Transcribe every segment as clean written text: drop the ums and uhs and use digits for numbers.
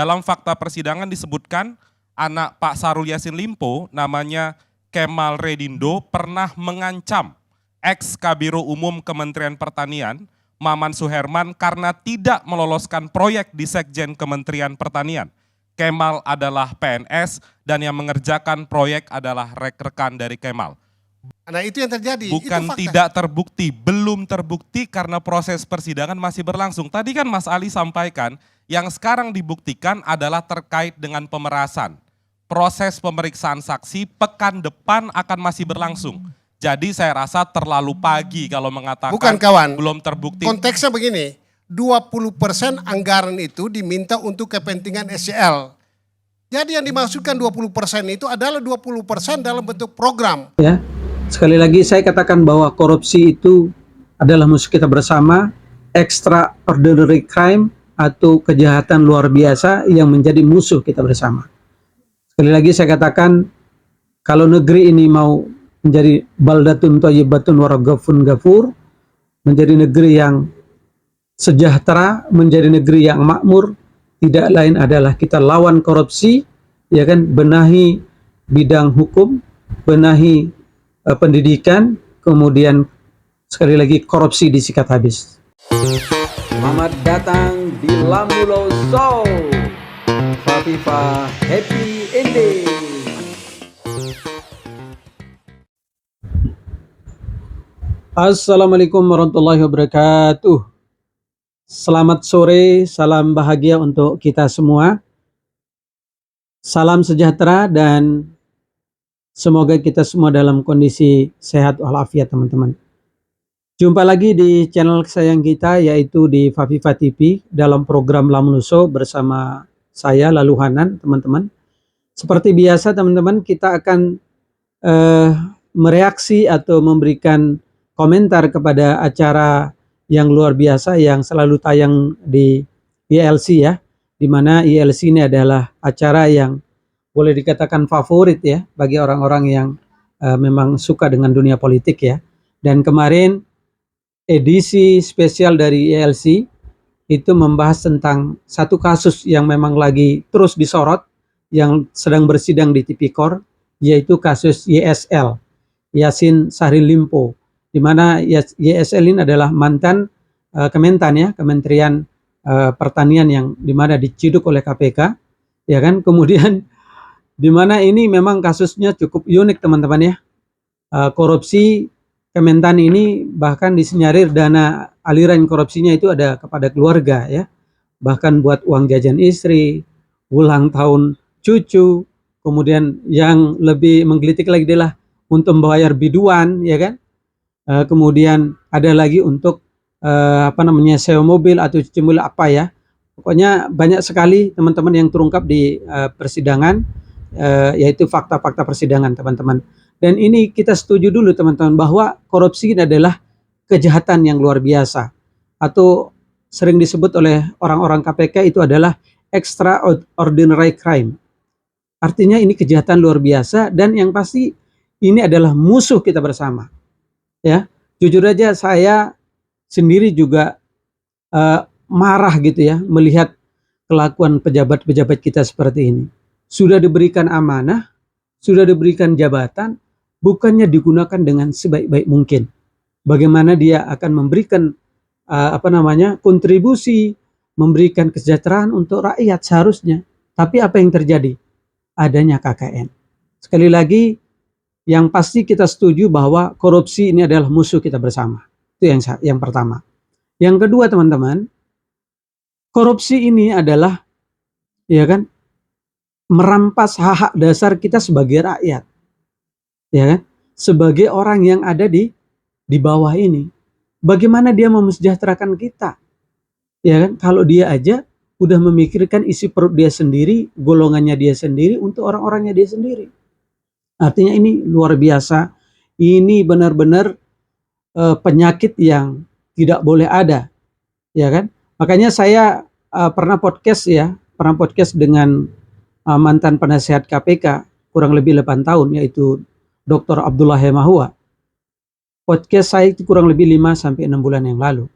Dalam fakta persidangan disebutkan anak Pak Syahrul Yassin Limpo namanya Kemal Redindo pernah mengancam ex Kabiro Umum Kementerian Pertanian Maman Suherman karena tidak meloloskan proyek di Sekjen Kementerian Pertanian. Kemal adalah PNS dan yang mengerjakan proyek adalah rekan dari Kemal. Nah itu yang terjadi. Bukan tidak terbukti, belum terbukti karena proses persidangan masih berlangsung. Tadi kan Mas Ali sampaikan yang sekarang dibuktikan adalah terkait dengan pemerasan. Proses pemeriksaan saksi pekan depan akan masih berlangsung. Jadi saya rasa terlalu pagi kalau mengatakan bukan, kawan. Belum terbukti. Konteksnya begini, 20% anggaran itu diminta untuk kepentingan SCL. Jadi yang dimaksudkan 20% itu adalah 20% dalam bentuk program. Ya, sekali lagi saya katakan bahwa korupsi itu adalah musuh kita bersama, extraordinary crime atau kejahatan luar biasa yang menjadi musuh kita bersama. Sekali lagi saya katakan, kalau negeri ini mau menjadi baldatun thayyibatun wa raghafun ghafur, menjadi negeri yang sejahtera, menjadi negeri yang makmur, tidak lain adalah kita lawan korupsi, ya kan, benahi bidang hukum, benahi pendidikan, kemudian sekali lagi korupsi disikat habis. Selamat datang di Lamulo Show. Fafifa Happy Ending. Assalamualaikum warahmatullahi wabarakatuh. Selamat sore, salam bahagia untuk kita semua. Salam sejahtera dan semoga kita semua dalam kondisi sehat walafiat, teman-teman. Jumpa lagi di channel kesayangan kita, yaitu di Fafifa TV dalam program Lamulo Show bersama saya Lalu Hanan, teman-teman. Seperti biasa, teman-teman, kita akan mereaksi atau memberikan komentar kepada acara yang luar biasa yang selalu tayang di ILC ya, di mana ILC ini adalah acara yang boleh dikatakan favorit ya bagi orang-orang yang memang suka dengan dunia politik ya. Dan kemarin edisi spesial dari ILC itu membahas tentang satu kasus yang memang lagi terus disorot yang sedang bersidang di Tipikor, yaitu kasus YSL, Yassin Syahrul Limpo, di mana YSL ini adalah mantan Kementan ya, Kementerian Pertanian yang di mana diciduk oleh KPK, ya kan. Kemudian di mana ini memang kasusnya cukup unik, teman-teman ya. Korupsi Kementan ini bahkan disinyalir dana aliran korupsinya itu ada kepada keluarga ya, bahkan buat uang jajan istri, ulang tahun cucu, kemudian yang lebih menggelitik lagi adalah untuk membayar biduan ya kan. Kemudian ada lagi untuk sewa mobil atau cuci mobil apa ya. Pokoknya banyak sekali teman-teman yang terungkap di persidangan, yaitu fakta-fakta persidangan, teman-teman. Dan ini kita setuju dulu, teman-teman, bahwa korupsi ini adalah kejahatan yang luar biasa, atau sering disebut oleh orang-orang KPK itu adalah extraordinary crime. Artinya ini kejahatan luar biasa dan yang pasti ini adalah musuh kita bersama. Ya, jujur aja saya sendiri juga marah gitu ya melihat kelakuan pejabat-pejabat kita seperti ini. Sudah diberikan amanah, sudah diberikan jabatan, bukannya digunakan dengan sebaik-baik mungkin. Bagaimana dia akan memberikan kontribusi, memberikan kesejahteraan untuk rakyat seharusnya. Tapi apa yang terjadi? Adanya KKN. Sekali lagi, yang pasti kita setuju bahwa korupsi ini adalah musuh kita bersama. Itu yang pertama. Yang kedua, teman-teman, korupsi ini adalah ya kan merampas hak-hak dasar kita sebagai rakyat. Ya kan? Sebagai orang yang ada di bawah ini. Bagaimana dia mesejahterakan kita? Ya kan? Kalau dia aja udah memikirkan isi perut dia sendiri, golongannya dia sendiri, untuk orang-orangnya dia sendiri. Artinya ini luar biasa. Ini benar-benar penyakit yang tidak boleh ada, ya kan? Makanya saya pernah podcast dengan mantan penasihat KPK kurang lebih 8 tahun, yaitu Dr. Abdullah Hemahua. Podcast saya itu kurang lebih 5-6 bulan yang lalu.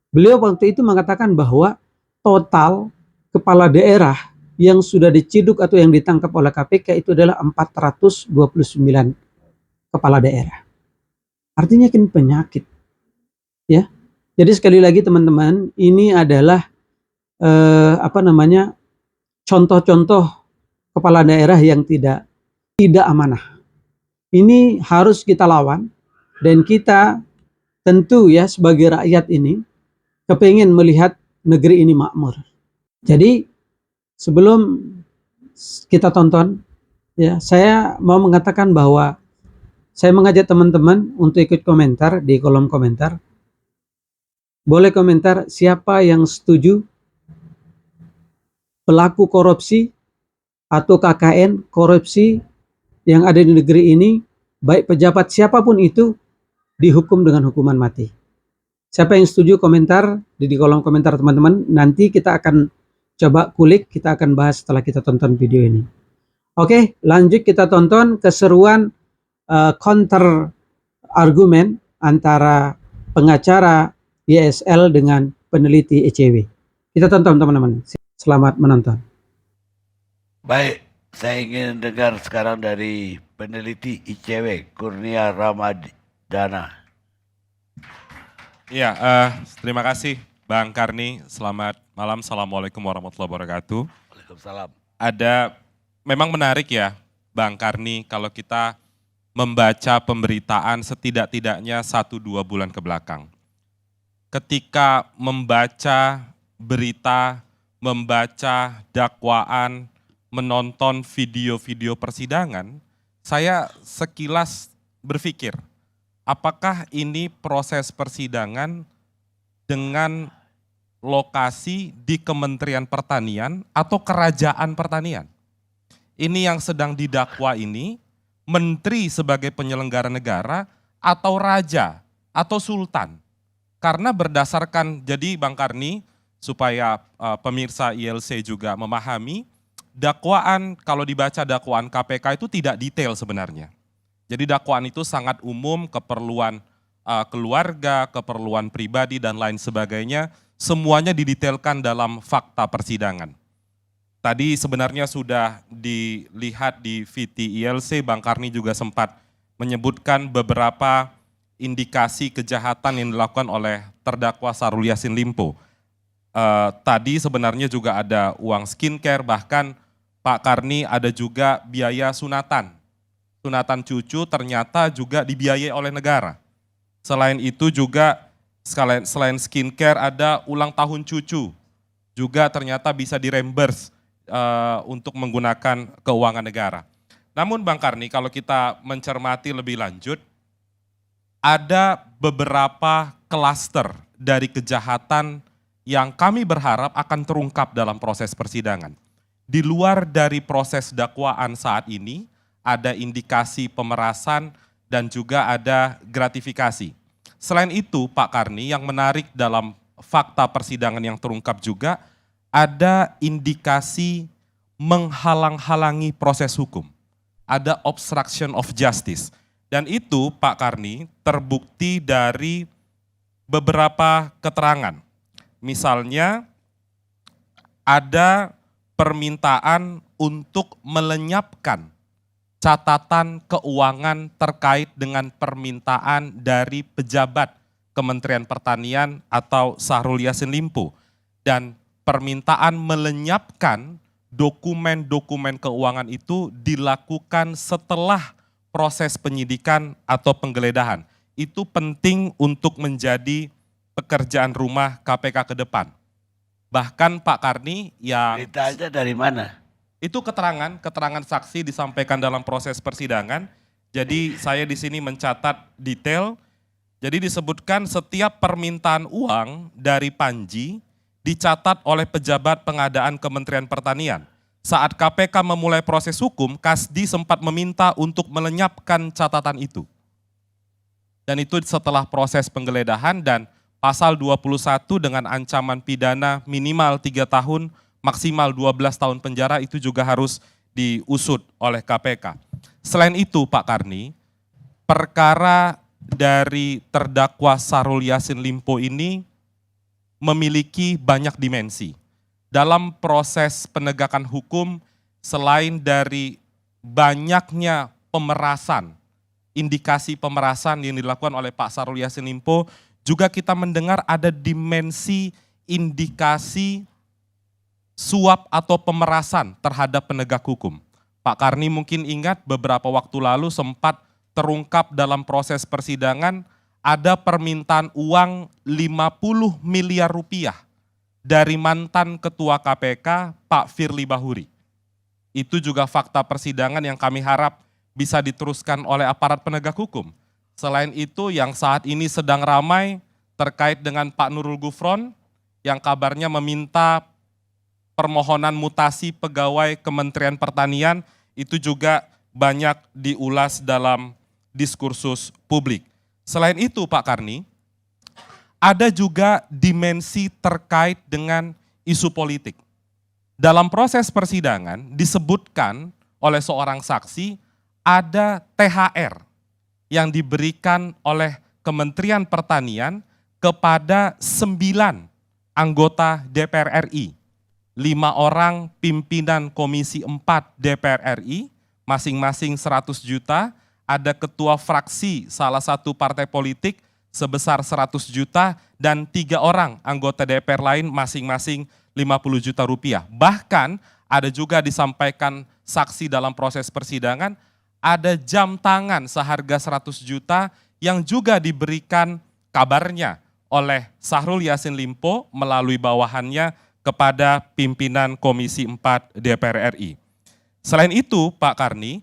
Beliau waktu itu mengatakan bahwa total kepala daerah yang sudah diciduk atau yang ditangkap oleh KPK itu adalah 429 kepala daerah. Artinya kan penyakit, ya. Jadi sekali lagi teman-teman, ini adalah contoh-contoh kepala daerah yang tidak amanah. Ini harus kita lawan, dan kita tentu ya sebagai rakyat ini kepingin melihat negeri ini makmur. Jadi sebelum kita tonton, ya saya mau mengatakan bahwa saya mengajak teman-teman untuk ikut komentar di kolom komentar. Boleh komentar siapa yang setuju pelaku korupsi atau KKN korupsi yang ada di negeri ini, baik pejabat siapapun itu, dihukum dengan hukuman mati. Siapa yang setuju komentar di kolom komentar teman-teman. Nanti kita akan coba kulik, kita akan bahas setelah kita tonton video ini. Oke, lanjut kita tonton keseruan counter argumen antara pengacara YSL dengan peneliti ECW. Kita tonton teman-teman. Selamat menonton. Baik, saya ingin dengar sekarang dari peneliti ICW Kurnia Ramadana. Iya, terima kasih Bang Karni. Selamat malam, Assalamualaikum warahmatullahi wabarakatuh. Waalaikumsalam. Memang menarik ya Bang Karni kalau kita membaca pemberitaan setidak-tidaknya 1-2 bulan ke belakang. Ketika membaca berita, membaca dakwaan, menonton video-video persidangan, saya sekilas berpikir, apakah ini proses persidangan dengan lokasi di Kementerian Pertanian atau Kerajaan Pertanian? Ini yang sedang didakwa ini, menteri sebagai penyelenggara negara atau raja atau sultan? Karena berdasarkan, jadi Bang Karni, supaya pemirsa ILC juga memahami, dakwaan, kalau dibaca dakwaan KPK itu tidak detail sebenarnya. Jadi dakwaan itu sangat umum, keperluan keluarga, keperluan pribadi dan lain sebagainya, semuanya didetailkan dalam fakta persidangan. Tadi sebenarnya sudah dilihat di VT ILC, Bang Karni juga sempat menyebutkan beberapa indikasi kejahatan yang dilakukan oleh terdakwa Syahrul Yassin Limpo. Tadi sebenarnya juga ada uang skincare, bahkan Pak Karni ada juga biaya sunatan. Sunatan cucu ternyata juga dibiayai oleh negara. Selain itu juga selain skincare ada ulang tahun cucu. Juga ternyata bisa direimburse untuk menggunakan keuangan negara. Namun Bang Karni, kalau kita mencermati lebih lanjut, ada beberapa klaster dari kejahatan yang kami berharap akan terungkap dalam proses persidangan. Di luar dari proses dakwaan saat ini, ada indikasi pemerasan dan juga ada gratifikasi. Selain itu Pak Karni, yang menarik dalam fakta persidangan yang terungkap juga, ada indikasi menghalang-halangi proses hukum. Ada obstruction of justice. Dan itu Pak Karni terbukti dari beberapa keterangan. Misalnya ada permintaan untuk melenyapkan catatan keuangan terkait dengan permintaan dari pejabat Kementerian Pertanian atau Syahrul Yassin Limpo. Dan permintaan melenyapkan dokumen-dokumen keuangan itu dilakukan setelah proses penyidikan atau penggeledahan. Itu penting untuk menjadi pekerjaan rumah KPK ke depan. Bahkan Pak Karni yang... Beritanya dari mana? Itu keterangan saksi disampaikan dalam proses persidangan. Jadi saya di sini mencatat detail. Jadi disebutkan setiap permintaan uang dari Panji dicatat oleh pejabat pengadaan Kementerian Pertanian. Saat KPK memulai proses hukum, Kasdi sempat meminta untuk melenyapkan catatan itu. Dan itu setelah proses penggeledahan dan pasal 21 dengan ancaman pidana minimal 3 tahun, maksimal 12 tahun penjara itu juga harus diusut oleh KPK. Selain itu Pak Karni, perkara dari terdakwa Syahrul Yassin Limpo ini memiliki banyak dimensi. dalam proses penegakan hukum, selain dari banyaknya pemerasan, indikasi pemerasan yang dilakukan oleh Pak Syahrul Yassin Limpo, juga kita mendengar ada dimensi indikasi suap atau pemerasan terhadap penegak hukum. Pak Karni mungkin ingat beberapa waktu lalu sempat terungkap dalam proses persidangan ada permintaan uang 50 miliar rupiah dari mantan Ketua KPK Pak Firly Bahuri. Itu juga fakta persidangan yang kami harap bisa diteruskan oleh aparat penegak hukum. Selain itu yang saat ini sedang ramai terkait dengan Pak Nurul Gufron yang kabarnya meminta permohonan mutasi pegawai Kementerian Pertanian, itu juga banyak diulas dalam diskursus publik. Selain itu Pak Karni, ada juga dimensi terkait dengan isu politik. Dalam proses persidangan disebutkan oleh seorang saksi ada THR yang diberikan oleh Kementerian Pertanian kepada 9 anggota DPR RI, 5 orang pimpinan Komisi 4 DPR RI, masing-masing 100 juta, ada ketua fraksi salah satu partai politik sebesar 100 juta, dan 3 orang anggota DPR lain masing-masing 50 juta rupiah. Bahkan ada juga disampaikan saksi dalam proses persidangan, ada jam tangan seharga 100 juta yang juga diberikan kabarnya oleh Syahrul Yassin Limpo melalui bawahannya kepada pimpinan Komisi 4 DPR RI. Selain itu Pak Karni,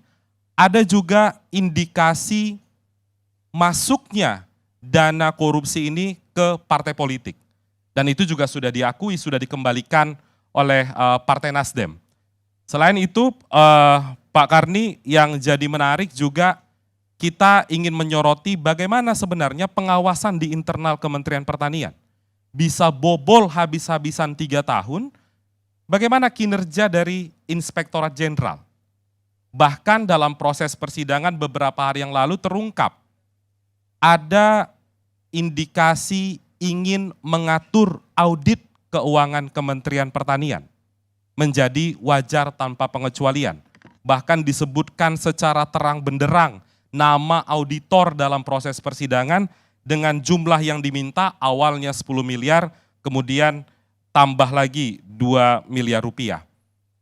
ada juga indikasi masuknya dana korupsi ini ke partai politik. Dan itu juga sudah diakui, sudah dikembalikan oleh Partai Nasdem. Selain itu Pak Karni, yang jadi menarik juga kita ingin menyoroti bagaimana sebenarnya pengawasan di internal Kementerian Pertanian. Bisa bobol habis-habisan 3 tahun, bagaimana kinerja dari Inspektorat Jenderal. Bahkan dalam proses persidangan beberapa hari yang lalu terungkap, ada indikasi ingin mengatur audit keuangan Kementerian Pertanian menjadi wajar tanpa pengecualian. Bahkan disebutkan secara terang benderang nama auditor dalam proses persidangan dengan jumlah yang diminta awalnya 10 miliar, kemudian tambah lagi 2 miliar rupiah.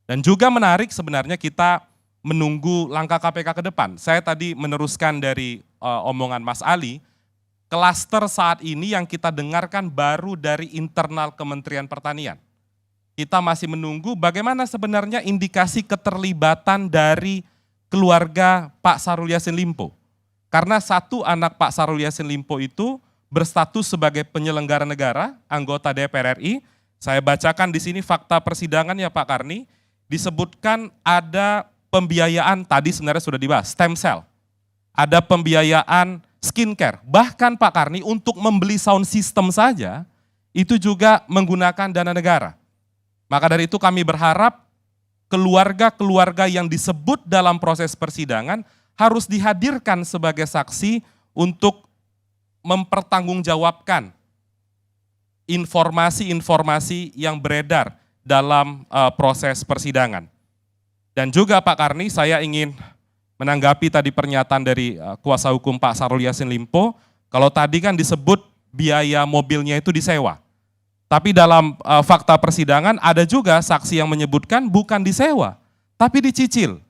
Dan juga menarik sebenarnya kita menunggu langkah KPK ke depan. Saya tadi meneruskan dari omongan Mas Ali, klaster saat ini yang kita dengarkan baru dari internal Kementerian Pertanian. Kita masih menunggu bagaimana sebenarnya indikasi keterlibatan dari keluarga Pak Syahrul Yassin Limpo. Karena satu anak Pak Syahrul Yassin Limpo itu berstatus sebagai penyelenggara negara, anggota DPR RI. Saya bacakan di sini fakta persidangan ya Pak Karni, disebutkan ada pembiayaan, tadi sebenarnya sudah dibahas, stem cell. Ada pembiayaan skincare, bahkan Pak Karni untuk membeli sound system saja, itu juga menggunakan dana negara. Maka dari itu kami berharap keluarga-keluarga yang disebut dalam proses persidangan harus dihadirkan sebagai saksi untuk mempertanggungjawabkan informasi-informasi yang beredar dalam proses persidangan. Dan juga Pak Karni, saya ingin menanggapi tadi pernyataan dari kuasa hukum Pak Syahrul Yassin Limpo, kalau tadi kan disebut biaya mobilnya itu disewa. Tapi dalam fakta persidangan ada juga saksi yang menyebutkan bukan disewa, tapi dicicil.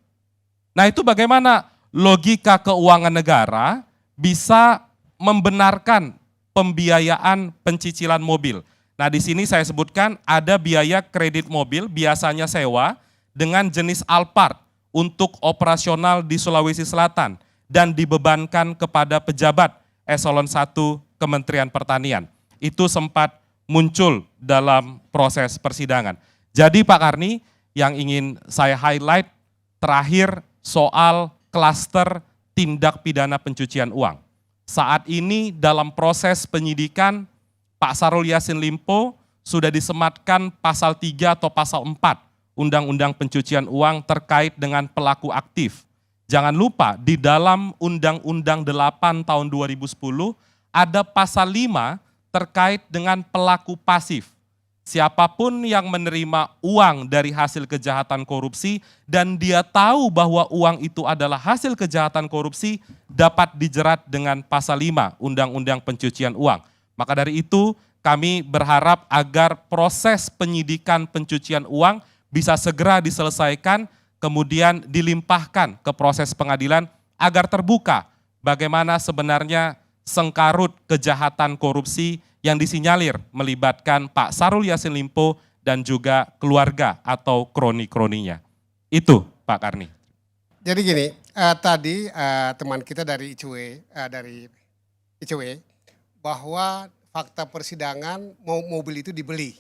Nah itu bagaimana logika keuangan negara bisa membenarkan pembiayaan pencicilan mobil. Nah di sini saya sebutkan ada biaya kredit mobil biasanya sewa dengan jenis Alphard untuk operasional di Sulawesi Selatan dan dibebankan kepada pejabat eselon 1 Kementerian Pertanian. Itu sempat muncul dalam proses persidangan. Jadi Pak Karni, yang ingin saya highlight terakhir soal klaster tindak pidana pencucian uang. Saat ini dalam proses penyidikan Pak Syahrul Yassin Limpo sudah disematkan pasal 3 atau pasal 4 Undang-Undang Pencucian Uang terkait dengan pelaku aktif. Jangan lupa di dalam Undang-Undang 8 tahun 2010 ada pasal 5 terkait dengan pelaku pasif. siapapun yang menerima uang dari hasil kejahatan korupsi dan dia tahu bahwa uang itu adalah hasil kejahatan korupsi dapat dijerat dengan pasal 5 Undang-Undang Pencucian Uang. Maka dari itu kami berharap agar proses penyidikan pencucian uang bisa segera diselesaikan, kemudian dilimpahkan ke proses pengadilan agar terbuka bagaimana sebenarnya sengkarut kejahatan korupsi yang disinyalir melibatkan Pak Syahrul Yassin Limpo dan juga keluarga atau kroni-kroninya. Itu Pak Karni. Jadi gini, tadi teman kita dari ICW bahwa fakta persidangan mobil itu dibeli.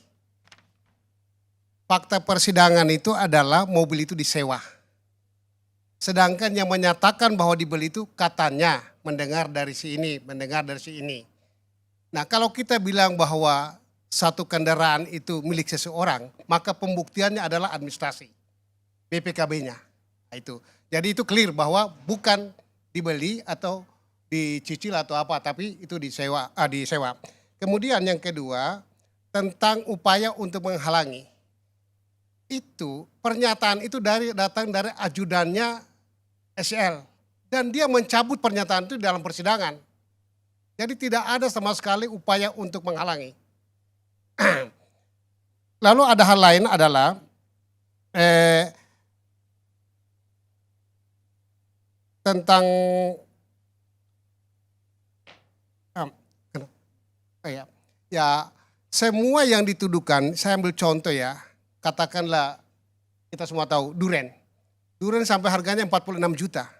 Fakta persidangan itu adalah mobil itu disewa. Sedangkan yang menyatakan bahwa dibeli itu katanya mendengar dari si ini, mendengar dari si ini. Nah, kalau kita bilang bahwa satu kendaraan itu milik seseorang, maka pembuktiannya adalah administrasi, BPKB-nya. Nah, itu. Jadi itu clear bahwa bukan dibeli atau dicicil atau apa, tapi itu disewa. Kemudian yang kedua, tentang upaya untuk menghalangi. Itu pernyataan itu datang dari ajudannya SL dan dia mencabut pernyataan itu dalam persidangan. Jadi tidak ada sama sekali upaya untuk menghalangi. Lalu ada hal lain adalah tentang ya semua yang dituduhkan, saya ambil contoh ya, katakanlah kita semua tahu duren sampai harganya 46 juta.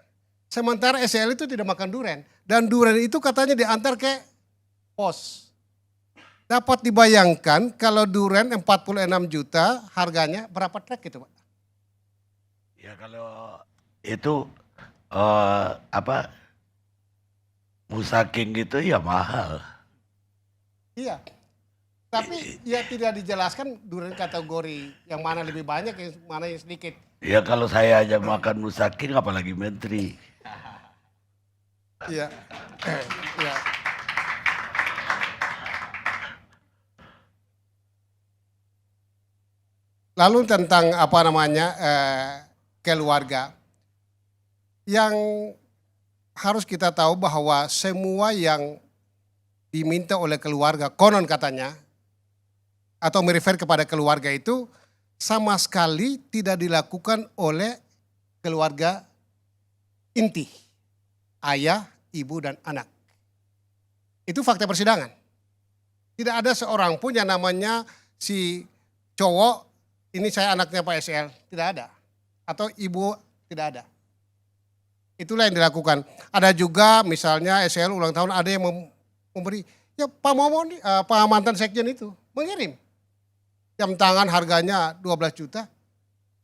Sementara SL itu tidak makan duren. Dan duren itu katanya diantar ke pos. Dapat dibayangkan kalau duren 46 juta harganya berapa trek itu Pak? Ya kalau itu musaking gitu ya mahal. Iya. Tapi ya tidak dijelaskan duren kategori yang mana lebih banyak, yang mana yang sedikit. Ya kalau saya aja makan musaking apalagi menteri. Iya. Ya. Lalu tentang keluarga, yang harus kita tahu bahwa semua yang diminta oleh keluarga, konon katanya, atau merefer kepada keluarga itu sama sekali tidak dilakukan oleh keluarga inti. Ayah, ibu, dan anak. Itu fakta persidangan. Tidak ada seorang pun yang namanya si cowok, ini saya anaknya Pak SL, tidak ada. Atau ibu, tidak ada. Itulah yang dilakukan. Ada juga misalnya SL ulang tahun ada yang memberi, ya Pak Momon, Pak mantan sekjen itu, mengirim. Jam tangan harganya 12 juta,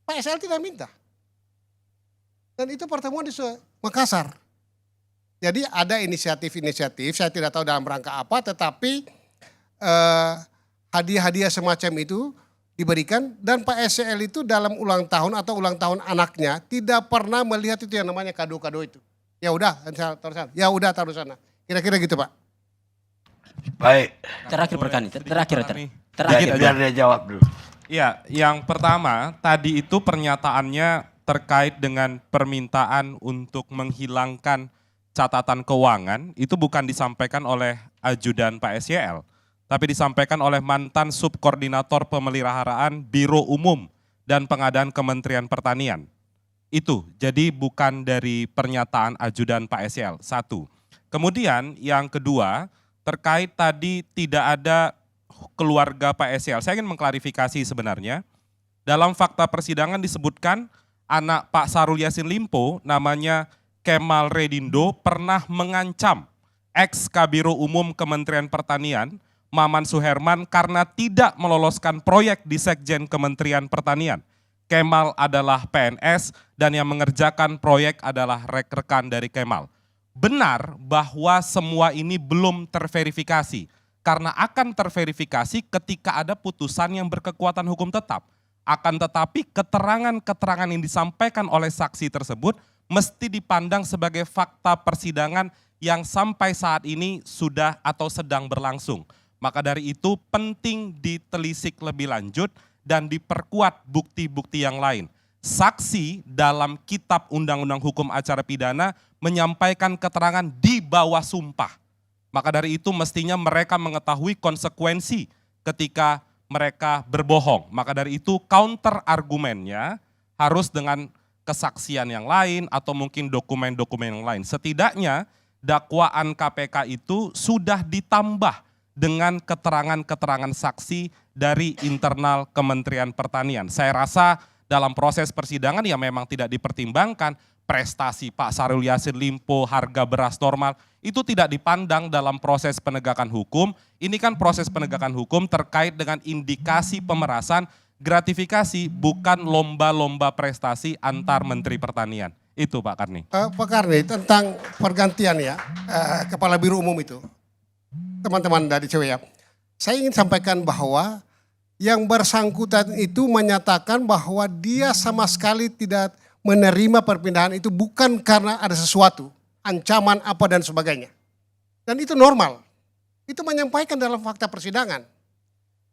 Pak SL tidak minta. Dan itu pertemuan di Makassar. Jadi ada inisiatif-inisiatif, saya tidak tahu dalam rangka apa, tetapi hadiah-hadiah semacam itu diberikan dan Pak SL itu dalam ulang tahun atau ulang tahun anaknya tidak pernah melihat itu yang namanya kado-kado itu. Ya udah, taruh sana. Ya udah taruh sana. Kira-kira gitu Pak. Baik. Terakhir Perkani, terakhir Biar dia jawab dulu. Ya, yang pertama tadi itu pernyataannya terkait dengan permintaan untuk menghilangkan catatan keuangan itu bukan disampaikan oleh ajudan Pak SYL, tapi disampaikan oleh mantan subkoordinator pemeliharaan Biro Umum dan Pengadaan Kementerian Pertanian. Itu, jadi bukan dari pernyataan ajudan Pak SYL, satu. Kemudian yang kedua, terkait tadi tidak ada keluarga Pak SYL. Saya ingin mengklarifikasi sebenarnya, dalam fakta persidangan disebutkan anak Pak Syahrul Yassin Limpo namanya Kemal Redindo pernah mengancam ex-Kabiro Umum Kementerian Pertanian, Maman Suherman, karena tidak meloloskan proyek di Sekjen Kementerian Pertanian. Kemal adalah PNS dan yang mengerjakan proyek adalah rekan dari Kemal. Benar bahwa semua ini belum terverifikasi, karena akan terverifikasi ketika ada putusan yang berkekuatan hukum tetap. Akan tetapi keterangan-keterangan yang disampaikan oleh saksi tersebut mesti dipandang sebagai fakta persidangan yang sampai saat ini sudah atau sedang berlangsung. Maka dari itu penting ditelisik lebih lanjut dan diperkuat bukti-bukti yang lain. Saksi dalam kitab Undang-Undang Hukum Acara Pidana menyampaikan keterangan di bawah sumpah. Maka dari itu mestinya mereka mengetahui konsekuensi ketika mereka berbohong. Maka dari itu counter argumennya harus dengan kesaksian yang lain atau mungkin dokumen-dokumen yang lain. Setidaknya dakwaan KPK itu sudah ditambah dengan keterangan-keterangan saksi dari internal Kementerian Pertanian. Saya rasa dalam proses persidangan ya memang tidak dipertimbangkan prestasi Pak Syahrul Yassin Limpo, harga beras normal, itu tidak dipandang dalam proses penegakan hukum. Ini kan proses penegakan hukum terkait dengan indikasi pemerasan, gratifikasi, bukan lomba-lomba prestasi antar Menteri Pertanian. Itu Pak Karni. Pak Karni, tentang pergantian ya, Kepala Biro Umum itu. Teman-teman dari CW ya, saya ingin sampaikan bahwa yang bersangkutan itu menyatakan bahwa dia sama sekali tidak menerima perpindahan itu bukan karena ada sesuatu, ancaman apa dan sebagainya. Dan itu normal. Itu menyampaikan dalam fakta persidangan.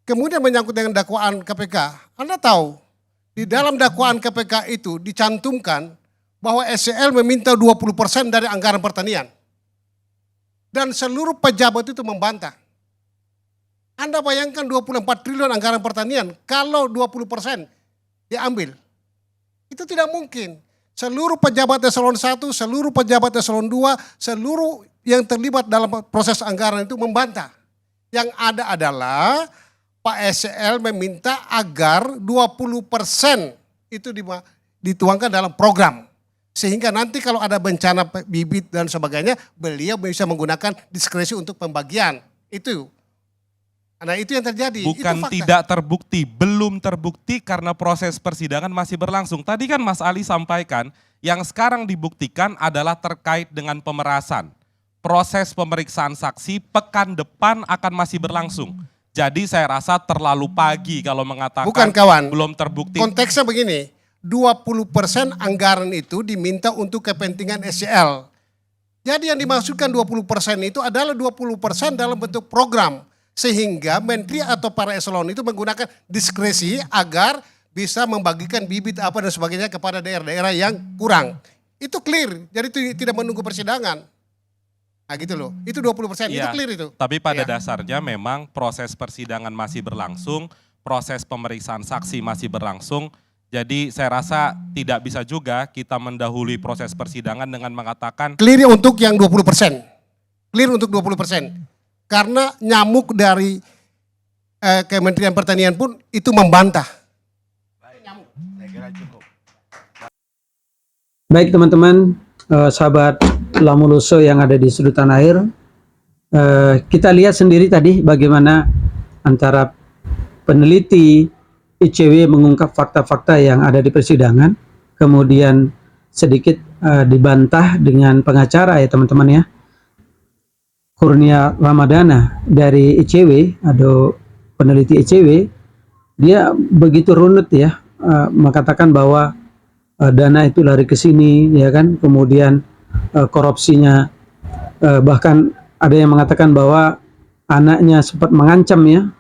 Kemudian menyangkut dengan dakwaan KPK, Anda tahu di dalam dakwaan KPK itu dicantumkan bahwa SCL meminta 20% dari anggaran pertanian. Dan seluruh pejabat itu membantah. Anda bayangkan 24 triliun anggaran pertanian, kalau 20% diambil. Itu tidak mungkin. Seluruh pejabat eselon 1, seluruh pejabat eselon 2, seluruh yang terlibat dalam proses anggaran itu membantah. Yang ada adalah Pak SCL meminta agar 20% itu dituangkan dalam program. Sehingga nanti kalau ada bencana bibit dan sebagainya, beliau bisa menggunakan diskresi untuk pembagian. Itu. Nah itu yang terjadi. Bukan itu tidak terbukti, belum terbukti karena proses persidangan masih berlangsung. Tadi kan Mas Ali sampaikan, yang sekarang dibuktikan adalah terkait dengan pemerasan. Proses pemeriksaan saksi pekan depan akan masih berlangsung. Jadi saya rasa terlalu pagi kalau mengatakan bukan kawan, belum terbukti. Konteksnya begini, 20% anggaran itu diminta untuk kepentingan SCL. Jadi yang dimaksudkan 20% itu adalah 20% dalam bentuk program. Sehingga menteri atau para eselon itu menggunakan diskresi agar bisa membagikan bibit apa dan sebagainya kepada daerah-daerah yang kurang. Itu clear, jadi tidak menunggu persidangan. Nah gitu loh, itu 20%, itu clear itu. Tapi pada dasarnya memang proses persidangan masih berlangsung, proses pemeriksaan saksi masih berlangsung. Jadi saya rasa tidak bisa juga kita mendahului proses persidangan dengan mengatakan clear untuk yang 20%. Clear untuk 20%. Karena nyamuk dari Kementerian Pertanian pun itu membantah. Baik teman-teman, sahabat Lamuluso yang ada di sudut tanah air, kita lihat sendiri tadi bagaimana antara peneliti ICW mengungkap fakta-fakta yang ada di persidangan, kemudian sedikit dibantah dengan pengacara ya teman-teman ya. Kurnia Ramadana dari ICW, ada peneliti ICW, dia begitu runut ya, mengatakan bahwa dana itu lari ke sini, ya kan, kemudian korupsinya, bahkan ada yang mengatakan bahwa anaknya sempat mengancam ya,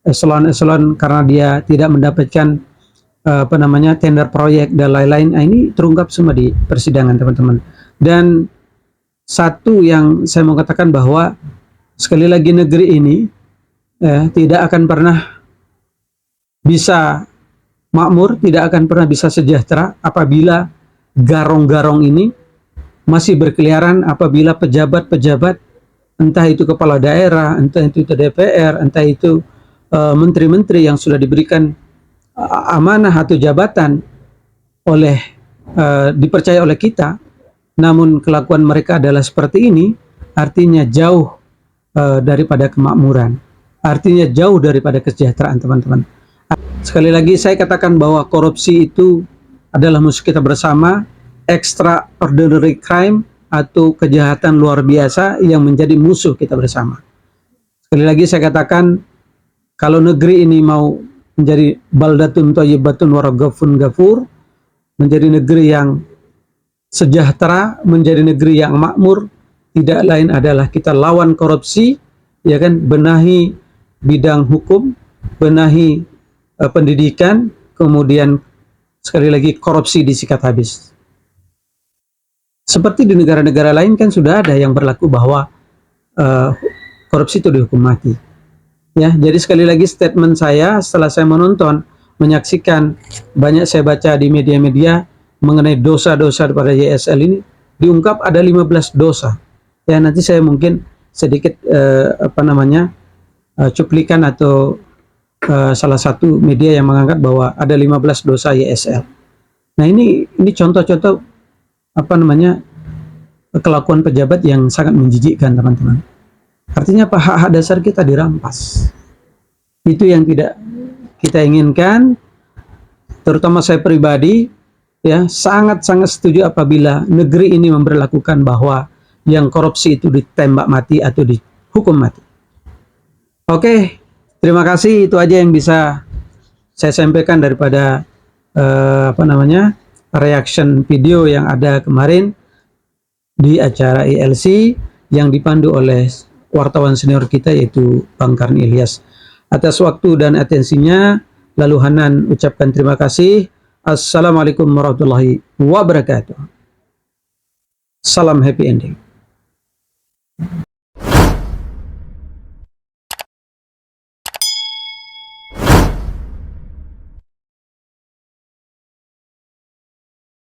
eselon-eselon karena dia tidak mendapatkan tender proyek dan lain-lain. Nah, ini terungkap semua di persidangan teman-teman. Dan satu yang saya mau katakan bahwa sekali lagi negeri ini tidak akan pernah bisa makmur, tidak akan pernah bisa sejahtera apabila garong-garong ini masih berkeliaran, apabila pejabat-pejabat, entah itu kepala daerah, entah itu DPR, entah itu menteri-menteri yang sudah diberikan amanah atau jabatan oleh dipercaya oleh kita, namun kelakuan mereka adalah seperti ini, artinya jauh daripada kemakmuran, artinya jauh daripada kesejahteraan teman-teman. Sekali lagi saya katakan bahwa korupsi itu adalah musuh kita bersama, extraordinary crime atau kejahatan luar biasa yang menjadi musuh kita bersama. Sekali lagi saya katakan, kalau negeri ini mau menjadi baldatun thayyibatun wa raghafun ghafur, menjadi negeri yang sejahtera, menjadi negeri yang makmur, tidak lain adalah kita lawan korupsi, ya kan, benahi bidang hukum, benahi pendidikan, kemudian sekali lagi korupsi disikat habis. Seperti di negara-negara lain kan sudah ada yang berlaku bahwa korupsi itu dihukum mati. Ya, jadi sekali lagi statement saya setelah saya menonton, menyaksikan, banyak saya baca di media-media mengenai dosa-dosa pada YSL ini, diungkap ada 15 dosa. Ya, nanti saya mungkin sedikit cuplikan atau salah satu media yang mengangkat bahwa ada 15 dosa YSL. Nah, ini contoh-contoh kelakuan pejabat yang sangat menjijikkan, teman-teman. Artinya apa? Hak-hak dasar kita dirampas. Itu yang tidak kita inginkan. Terutama saya pribadi, ya, sangat-sangat setuju apabila negeri ini memberlakukan bahwa yang korupsi itu ditembak mati atau dihukum mati. Oke, terima kasih. Itu aja yang bisa saya sampaikan daripada reaction video yang ada kemarin di acara ILC yang dipandu oleh wartawan senior kita yaitu Bang Karni Ilyas. Atas waktu dan atensinya, lalu Hanan ucapkan terima kasih. Assalamualaikum warahmatullahi wabarakatuh. Salam happy ending.